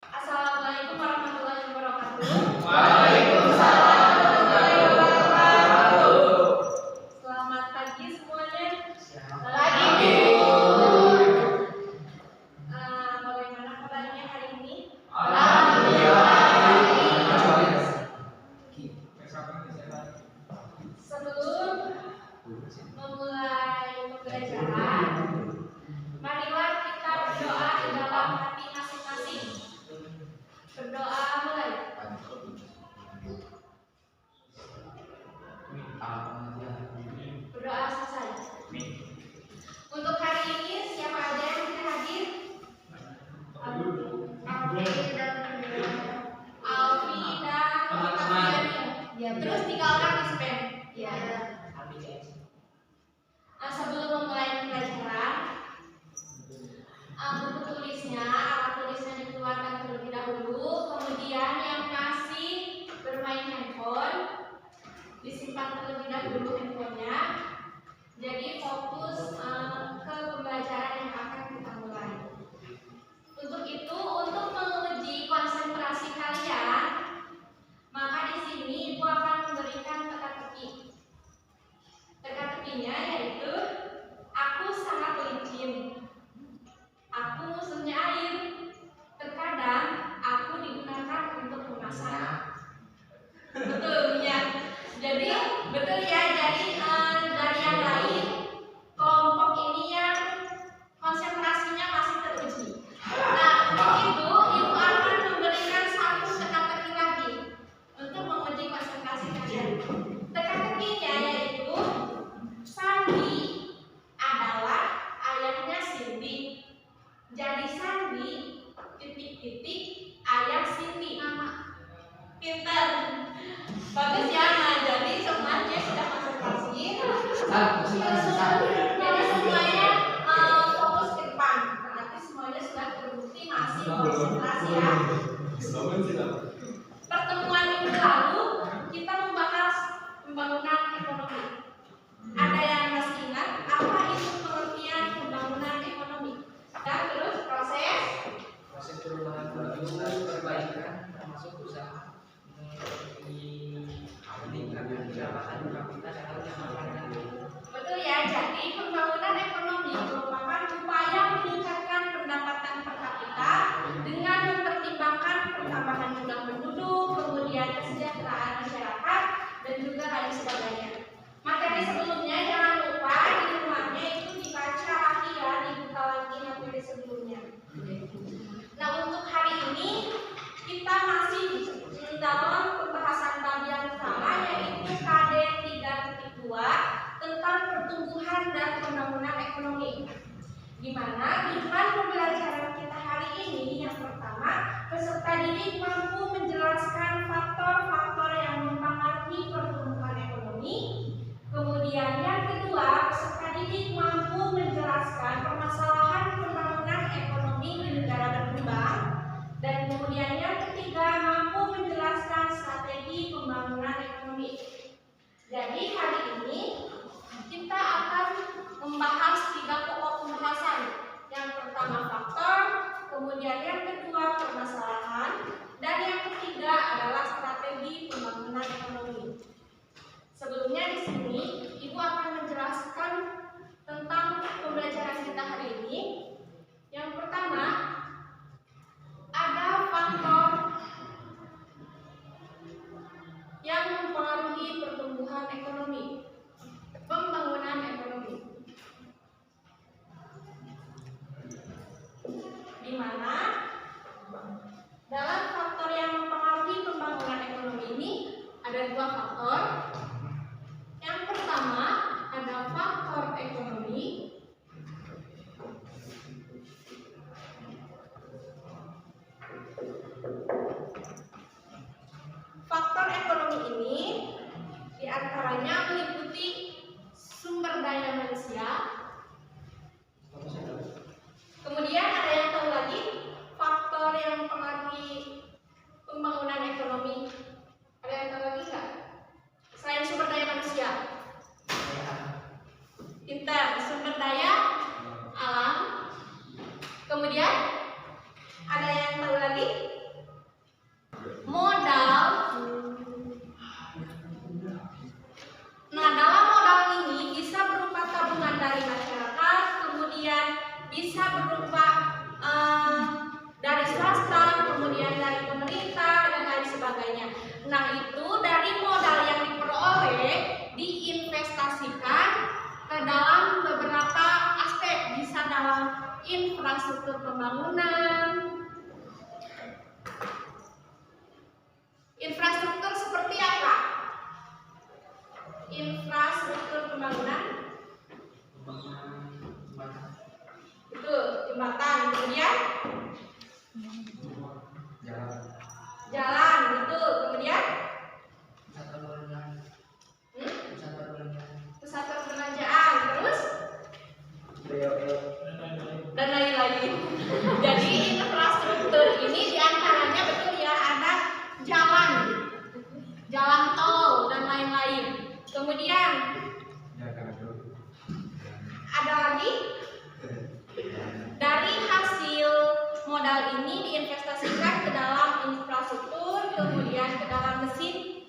Assalamualaikum warahmatullahi wabarakatuh. Waalaikumsalam warahmatullahi wabarakatuh. Selamat pagi semuanya. Pagi. Bagaimana kabarnya hari ini? Alhamdulillah. Sebelum memulai pembelajaran, marilah kita berdoa di dalam hati masing-masing. Berdoa mulai. Berdoa selesai. Untuk hari ini siapa aja yang bisa hadir? Alfi dan Fabiani. Ya, terus 3 orang di spam. Ya. Sebelum memulai pembelajaran, buku tulisnya, alat tulisnya dikeluarkan terlebih dahulu. Kemudian yang masih bermain handphone disimpan terlebih dahulu handphonenya. Jadi fokus ke pembelajaran yang akan kita mulai. Untuk itu, untuk menguji konsentrasi kalian, maka di sini Ibu akan memberikan teka-teki. Teka-tekinya yaitu aku sangat licin. Aku musuhnya air. Terkadang aku digunakan untuk memasak. Betul ya. Jadi betul ya. Jadi dari yang lain kelompok ini yang konsentrasinya masih teruji. Nah, untuk itu Ibu akan memberikan satu teka-teki lagi untuk menguji konsentrasi kalian. Teka-tekinya yaitu Sandi adalah ayahnya Cindy. Jadi Sandi titik-titik ayah Cindy. Pintar. Bagus ya. Nah, jadi semuanya sudah konsentrasi. Jadi semuanya fokus ke depan. Berarti semuanya sudah terbukti masih konsentrasi ya. Pertemuan minggu lalu kita membahas pembangunan ekonomi. Ada yang masih ingat apa itu pengertian pembangunan ekonomi? Dan terus proses perubahan perbaikan termasuk usaha meningkatkan pendapatan kapita dan pendapatan. betul ya. Jadi pembangunan ekonomi merupakan upaya meningkatkan pendapatan per kapita dengan mempertimbangkan pertambahan jumlah penduduk, kemudian kesejahteraan masyarakat, dan juga lain sebagainya. Materi sebelumnya jangan lupa di rumahnya itu dibaca lagi ya, dibuka lagi materi sebelumnya. Nah, untuk hari ini kita masih dalam pembahasan bab yang utama yaitu KD 3.2 tentang pertumbuhan dan pembangunan ekonomi. Di mana tujuan pembelajaran kita hari ini yang pertama, peserta didik mampu menjelaskan faktor-faktor yang mempengaruhi pertumbuhan ekonomi. Kemudian yang kedua, peserta didik mampu menjelaskan permasalahan pembangunan ekonomi di negara berkembang. Dan kemudian yang ketiga, mampu menjelaskan strategi pembangunan ekonomi. Jadi hari ini kita akan membahas 3 pokok pembahasan. Yang pertama faktor, kemudian yang kedua permasalahan, dan yang ketiga adalah strategi pembangunan ekonomi. Sebelumnya di sini Ibu akan menjelaskan tentang pembelajaran kita hari ini. Yang pertama, ada faktor yang mempengaruhi pertumbuhan ekonomi, pembangunan ekonomi. bisa berupa dari swasta, kemudian dari pemerintah dan lain sebagainya. Nah, itu dari modal yang diperoleh diinvestasikan ke dalam beberapa aspek, bisa dalam infrastruktur pembangunan. Infrastruktur seperti apa? Infrastruktur pembangunan. Betul, jembatan. Kemudian jalan, betul. Kemudian pusat perbelanjaan, terus dan lain-lain. Jadi infrastruktur ini diantaranya betul ya, ada jalan, jalan tol dan lain-lain. Kemudian ada lagi, dari hasil modal ini diinvestasikan ke dalam infrastruktur, kemudian ke dalam mesin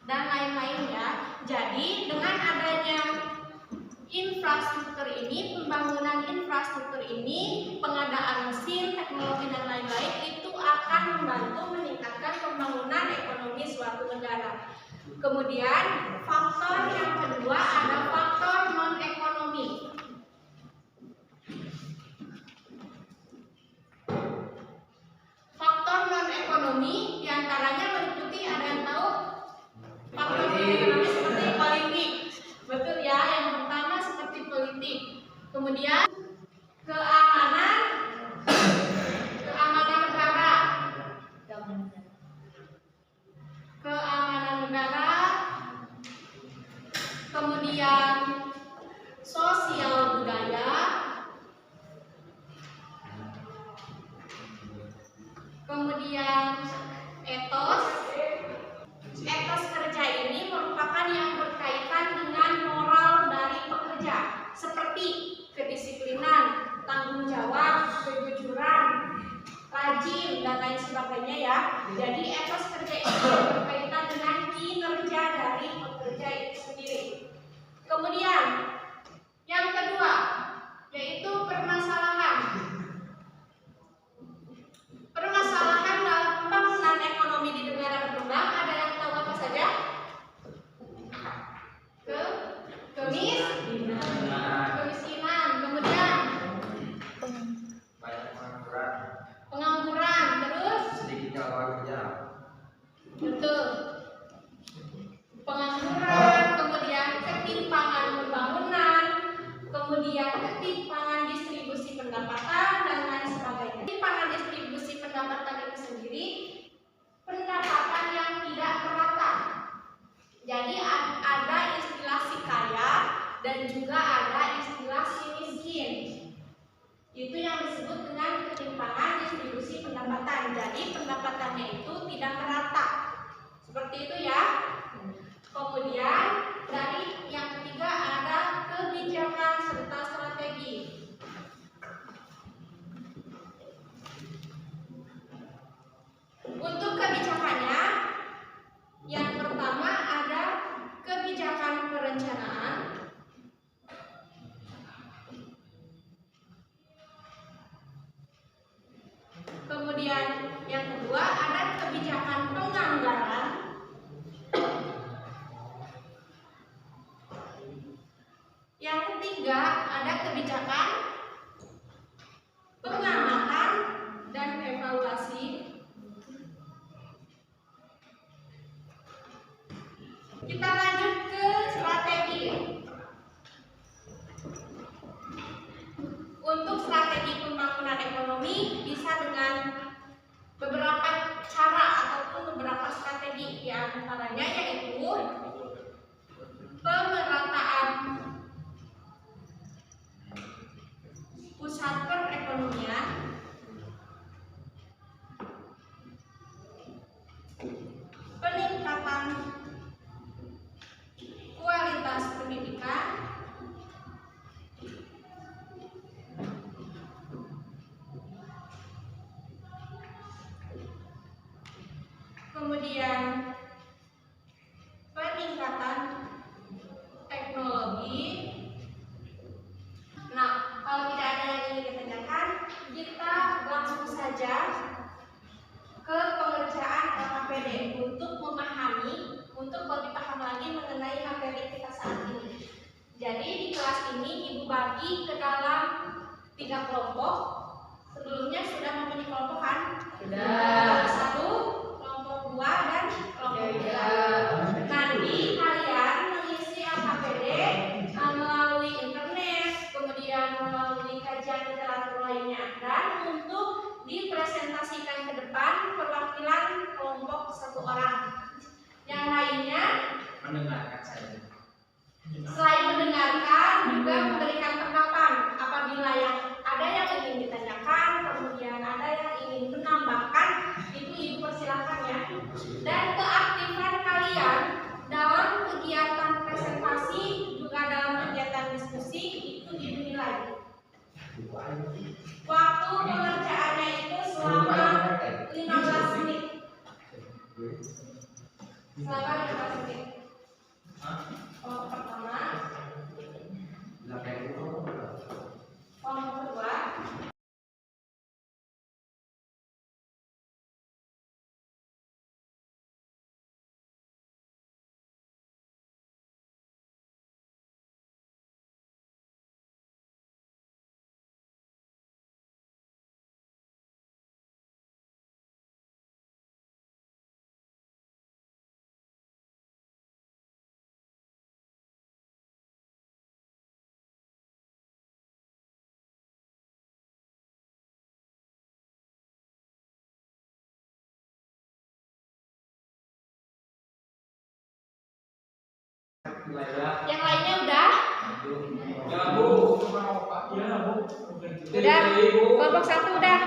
dan lain-lainnya. Jadi dengan adanya infrastruktur ini, pembangunan infrastruktur ini, pengadaan mesin, teknologi dan lain-lain, itu akan membantu meningkatkan pembangunan ekonomi suatu negara. Kemudian faktor yang kedua ada faktor non-ekonomi. Faktor non-ekonomi diantaranya meliputi, ada yang tahu? Faktor non-ekonomi seperti politik, betul ya. Yang pertama seperti politik. Kemudian keamanan negara, kemudian sosial budaya, kemudian etos. Etos kerja ini merupakan yang berkaitan dengan moral dari pekerja, seperti kedisiplinan, tanggung jawab, kejujuran, rajin dan lain sebagainya ya. Jadi etos kerja ini berkaitan dengan kinerja dari pekerja itu sendiri. Kemudian yang kedua yaitu permasalahan. Permasalahan dalam pembangunan ekonomi di negara berkembang, ada yang tahu apa saja? Kemiskinan, kemudian pengangguran, terus betul, pengangguran, kemudian ketimpangan pembangunan, kemudian ketimpangan distribusi pendapatan dan lain sebagainya. Ketimpangan distribusi pendapatan itu sendiri pendapatan yang tidak merata. Jadi ada istilah si kaya dan juga ada istilah si miskin. Itu yang disebut dengan ketimpangan distribusi pendapatan. Jadi pendapatannya itu tidak merata. Seperti itu ya. Kemudian dari yang ketiga ada kebijakan serta strategi. Untuk kebijakannya, yang pertama ada kebijakan perencanaan, kemudian yang kedua ada kebijakan penganggaran, yang ketiga ada kebijakan pengamatan dan evaluasi. Kita lanjut ke strategi. Untuk strategi pembangunan ekonomi bisa dengan beberapa cara ataupun beberapa strategi. Di antaranya yaitu pemerataan terbagi ke dalam 3 kelompok. Sebelumnya sudah mempunyai kelompok kan? Sudah. Kelompok 1, kelompok 2, dan kelompok 3. Nanti kalian mengisi AKPD melalui internet, kemudian melalui kajian literatur lainnya, dan untuk dipresentasikan ke depan perwakilan kelompok 1 orang. Yang lainnya Mendengarkan saja. selain mendengarkan juga memberikan tanggapan apabila yang ada yang ingin ditanyakan, kemudian ada yang ingin menambahkan, itu ibu persilahkan ya. Dan keaktifan kalian dalam kegiatan presentasi juga dalam kegiatan diskusi itu dinilai. Waktu pengerjaannya itu selama 15 menit. Selama 15 menit. Kelompok pertama, kelompok kedua, yang lainnya udah? Udah? Kelompok 1 udah?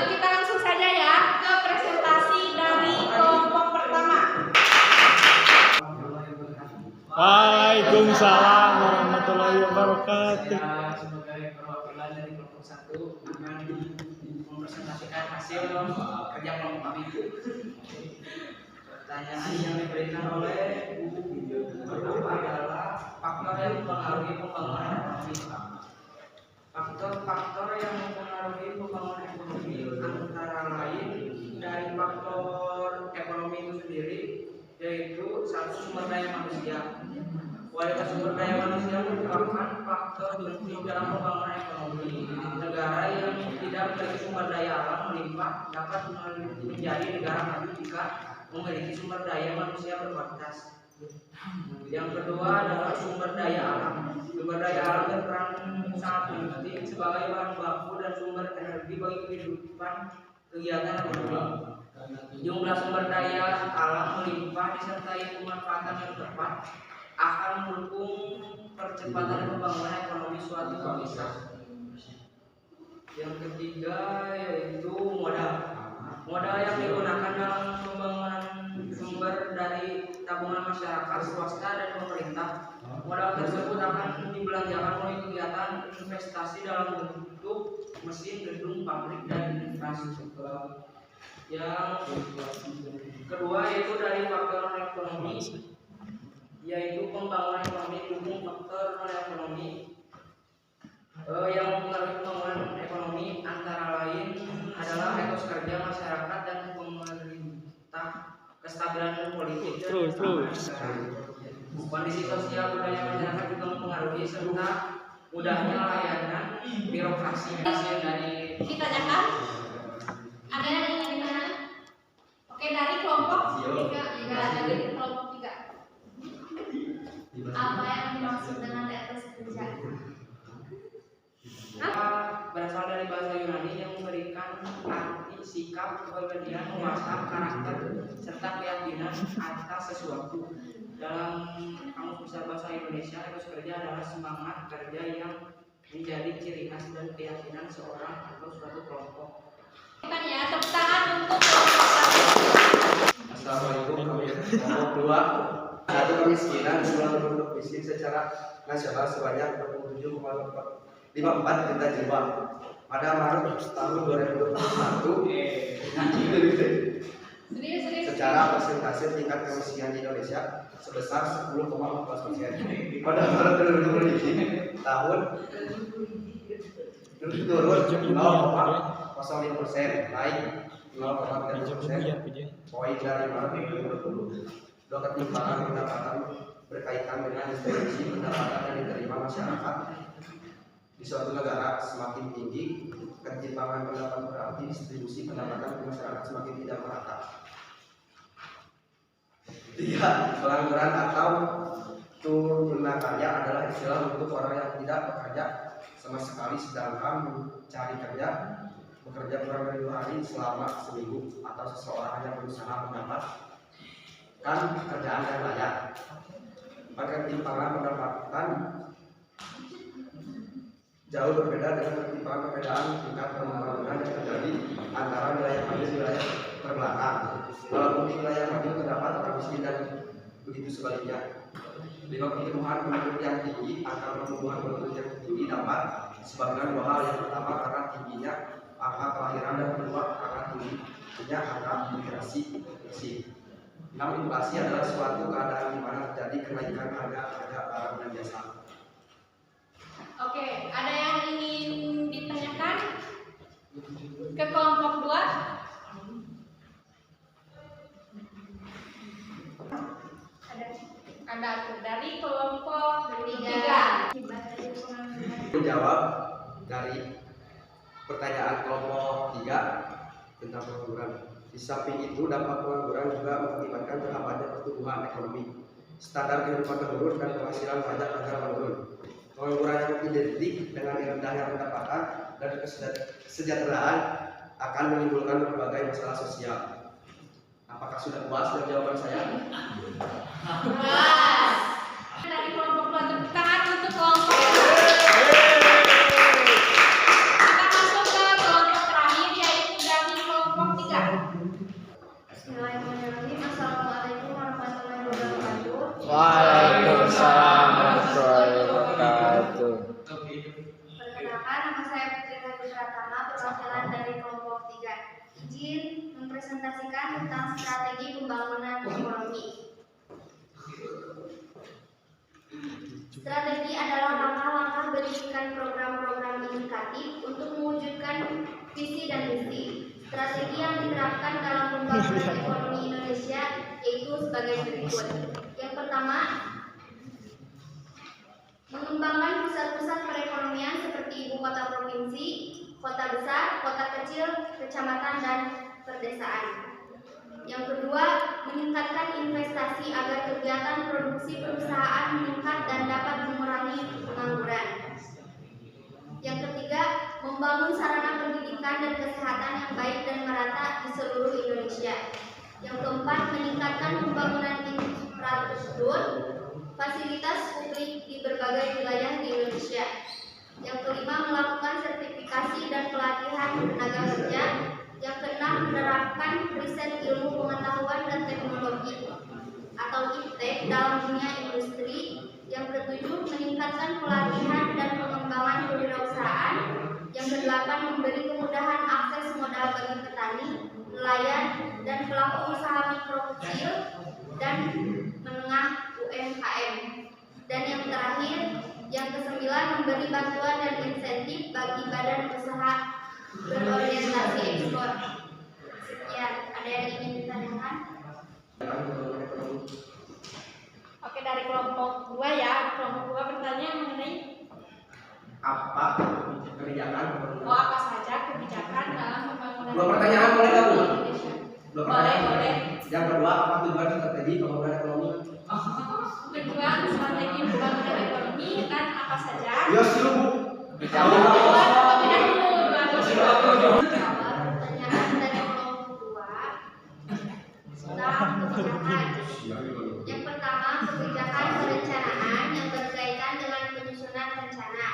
Kita langsung saja ya ke presentasi dari kelompok pertama. Waalaikumsalam warahmatullahi wabarakatuh. Saya sebagai perwakilan dari kelompok 1 akan mempresentasikan hasil kerja kelompok kami. Pertanyaan yang diberikan oleh pertama adalah faktor yang mempengaruhi pembangunan ekonomi. Faktor-faktor yang mempengaruhi pembangunan ekonomi antara lain dari faktor ekonomi itu sendiri, yaitu 1, sumber daya manusia. Kualitas sumber daya manusia merupakan faktor penting dalam pembangunan ekonomi. Negara yang tidak memiliki sumber daya alam melimpah dapat menjadi negara maju jika memiliki sumber daya manusia berkualitas. Yang kedua adalah sumber daya alam. Sumber daya alam berperan sangat penting sebagai bahan baku dan sumber energi bagi kehidupan kegiatan ekonomi. Jumlah sumber daya alam melimpah disertai pemanfaatan yang tepat akan mendukung percepatan pembangunan ekonomi suatu bangsa. Yang ketiga yaitu modal. Modal yang digunakan dalam pembangunan sumber dari tabungan masyarakat, swasta, dan pemerintah. Modal tersebut akan dibelanjakan oleh kegiatan investasi dalam bentuk mesin, gedung, pabrik, dan infrastruktur. Yang kedua yaitu dari faktor ekonomi, yaitu pembangunan ekonomi didukung faktor non-ekonomi yang mempengaruhi pembangunan ekonomi antara lain adalah etos kerja masyarakat dan pemerintah, kestabilan politik dan kondisi sosial budaya masyarakat juga mempengaruhi serta mudahnya layanan birokrasi dari Ditanyakan? Ada yang ingin ditanya? Oke, dari kelompok 3. Dari kelompok 3. Apa yang dimaksud dengan etos kerja? berasal dari bahasa Yunani yang memberikan arti sikap, kepribadian, wawasan, karakter, serta keyakinan atas sesuatu. Dalam Kamus Besar Bahasa Indonesia, etos kerja adalah semangat kerja yang menjadi ciri khas dan keyakinan seorang atau suatu kelompok. Ya, tepuk tangan untuk kelompok 1. Assalamualaikum, kami kelompok 2. Satu, kemiskinan jumlah penduduk miskin secara nasional sebanyak 47,54 juta jiwa. Pada Maret tahun 2021, secara persentase tingkat kemiskinan di Indonesia sebesar 10,14%. Pada Maret 2020 tahun turun 0,05%, naik 0,3% poin dari Maret 2020. Dua ketimpangan pendapatan berkaitan dengan distribusi pendapatan yang diterima masyarakat Di suatu negara semakin tinggi, ketimpangan pendapat berarti distribusi pendapatan ke masyarakat semakin tidak merata. 3. Pengangguran atau tuna karya adalah istilah untuk orang yang tidak bekerja sama sekali sedangkan mencari kerja bekerja kurang dari 2 hari selama seminggu, atau seseorang hanya berusaha mendapatkan pekerjaan yang layak. Ketimpangan pendapatan jauh berbeda dengan ketimpangan perbedaan tingkat pembangunan yang terjadi antara wilayah maju dan wilayah terbelakang. Walaupun di wilayah maju terdapat orang miskin dan begitu sebaliknya. 5. Pertumbuhan penduduk yang tinggi, angka pertumbuhan penduduk yang tinggi dapat disebabkan 2 hal. Yang pertama karena tingginya angka kelahiran, dan kedua karena tingginya angka migrasi. 6. Inflasi adalah suatu keadaan di mana terjadi kenaikan harga barang dan jasa. Oke, ada yang ingin ditanyakan ke kelompok 2? Ada dari kelompok 3. Menjawab dari pertanyaan kelompok 3 tentang pengangguran. Di samping itu, dampak pengangguran juga mengakibatkan terhambatnya pertumbuhan ekonomi. Standar kehidupan menurun dan penghasilan pajak negara menurun. Pengangguran yang identik dengan rendahnya pendapatan dan kesejahteraan akan menimbulkan berbagai masalah sosial. Apakah sudah puas dengan jawaban saya? Dari kelompok 2, tepuk tangan untuk kelompok 2. Kita masuk ke kelompok terakhir, yaitu dari kelompok 3. Bismillahirrahmanirrahim. Assalamualaikum warahmatullahi wabarakatuh. Waalaikumsalam warahmatullahi wabarakatuh. Perkenalkan, nama saya Putri Rayu Pratama, perwakilan dari kelompok 3. Izin mempresentasikan tentang strategi pembangunan ekonomi. Strategi adalah langkah-langkah berikan program-program indikatif untuk mewujudkan visi dan misi. Strategi yang diterapkan dalam pembangunan ekonomi Indonesia yaitu sebagai berikut. Yang pertama, mengembangkan pusat-pusat perekonomian seperti ibu kota provinsi, kota besar, kota kecil, kecamatan, dan perdesaan. Yang kedua, meningkatkan investasi agar kegiatan produksi perusahaan meningkat dan dapat mengurangi pengangguran. Yang ketiga, membangun sarana pendidikan dan kesehatan yang baik dan merata di seluruh Indonesia. Yang keempat, meningkatkan pembangunan infrastruktur, fasilitas publik di berbagai wilayah di Indonesia. Yang kelima, melakukan sertifikasi dan pelatihan tenaga kerja. Yang keenam, menerapkan riset ilmu pengetahuan dan teknologi atau IPTEK dalam dunia industri. Yang ketujuh, meningkatkan pelatihan dan pengembangan kewirausahaan. Yang kedelapan, memberi kemudahan akses modal bagi petani, nelayan, dan pelaku usaha mikro kecil dan menengah UMKM. Dan yang terakhir, yang kesembilan, memberi bantuan dan insentif bagi badan usaha berorientasi ekspor. Sekian, ada yang ingin ditanyakan? Oke, dari kelompok 2 ya. Kelompok 2 bertanya mengenai Apa kebijakan apa saja kebijakan dalam pembangunan 2 pertanyaan boleh kamu? Indonesia. 2 pertanyaan. Boleh. Yang kedua, apa tujuan strategi pembangunan ekonomi? Tujuan strategi pembangunan ekonomi dan apa saja? Yos dulu, Bu. Terlebih dahulu. Pertanyaan dari kelompok 2 tentang kebijakan. Yang pertama, kebijakan perencanaan yang berkaitan dengan penyusunan rencana.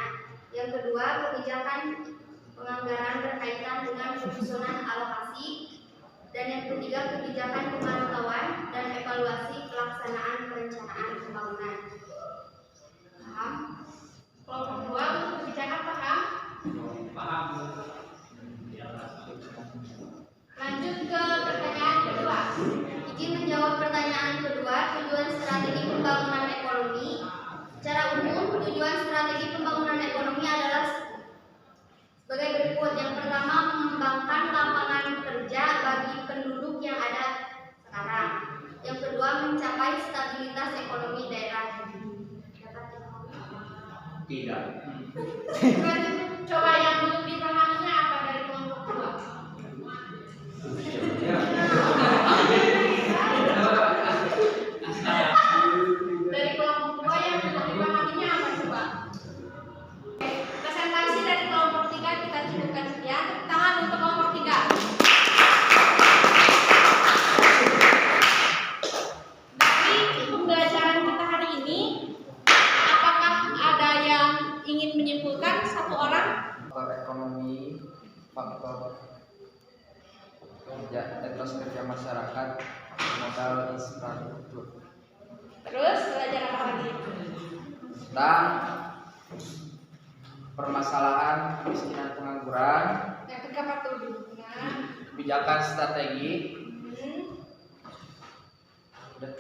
Yang kedua, kebijakan penganggaran berkaitan dengan penyusunan alokasi. Dan yang ketiga, kebijakan pemantauan dan evaluasi pelaksanaan perencanaan pembangunan. Paham? Kelompok 2 untuk kebijakan paham? Paham. Lanjut ke pertanyaan kedua. Izin menjawab pertanyaan kedua, tujuan strategi pembangunan ekonomi. Secara umum, tujuan strategi pembangunan ekonomi adalah sebagai berikut. Yang pertama, mengembangkan lapangan kerja bagi penduduk yang ada sekarang. Yang kedua, mencapai stabilitas ekonomi daerah. Tidak. Coba yang belum dipahaminya apa dari kelompok 2? Dari kelompok 2 yang belum dipahaminya apa coba? Oke, presentasi dari kelompok 3 kita cukupkan sekian. Tepuk tangan untuk kelompok 3. Dari pembelajaran kita hari ini, apakah ada yang ingin menyimpulkan satu orang? Faktor ekonomi, faktor kerja, etos kerja masyarakat, modal infrastruktur. Terus belajar apa lagi? Dan permasalahan kemiskinan pengangguran, Yang keempat tuh lingkungan. kebijakan strategi. Udah,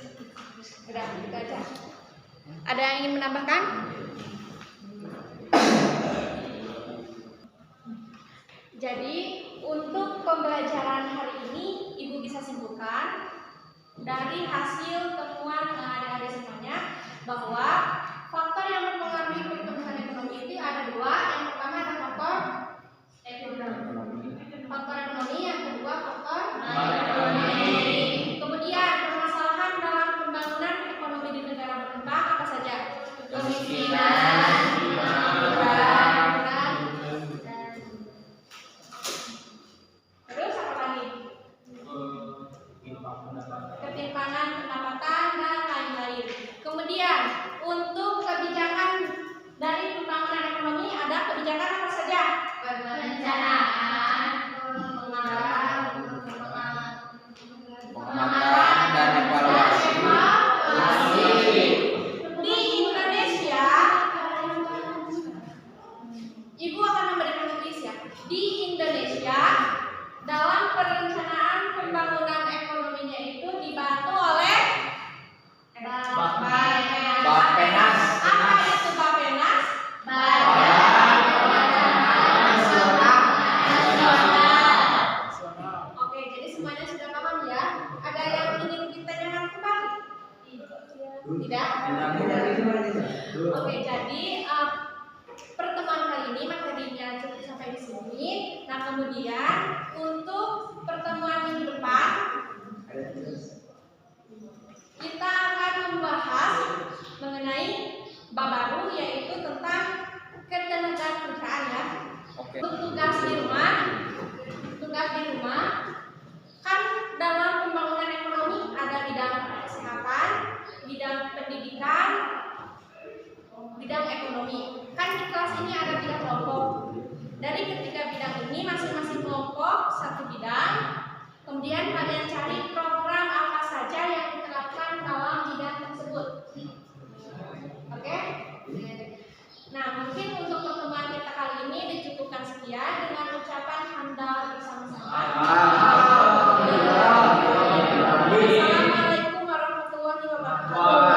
gitu aja. Ada yang ingin menambahkan? Jadi untuk pembelajaran hari ini Ibu bisa simpulkan dari hasil temuan adik-adik semuanya bahwa faktor yang mempengaruhi pertumbuhan ekonomi itu ada 2. Yang pertama ada faktor ekonomi, yang kedua faktor ekonomi. Kemudian permasalahan dalam pembangunan ekonomi di negara berkembang apa saja? Kemiskinan, pengangguran, terus apa lagi? Ketimpangan pendapatan dan lain-lain. Kemudian untuk kebijakan dari pembangunan ekonomi ada kebijakan apa saja? Perencanaan, Pengamatan dan evaluasi. Di Indonesia, Ibu akan memberikan tulis ya. Di Indonesia, dalam perencanaan pembangunan ekonominya itu dibantu oleh Bappenas. Apa itu Bappenas? Oke, jadi semuanya sudah paham ya. Ada yang ingin ditanyakan kembali? Tidak? Oke, jadi pertemuan kali ini materinya cukup sampai di sini. Nah, kemudian untuk pertemuan minggu depan kita akan membahas mengenai bab baru, yaitu tentang ketenagakerjaan ya. Oke. Untuk tugas di rumah kan dalam pembangunan ekonomi ada bidang kesehatan, bidang pendidikan, bidang ekonomi. Kan di kelas ini ada 3 kelompok. Dari ketiga bidang ini masing-masing kelompok satu bidang. Kemudian kalian cari program apa saja yang diterapkan dalam bidang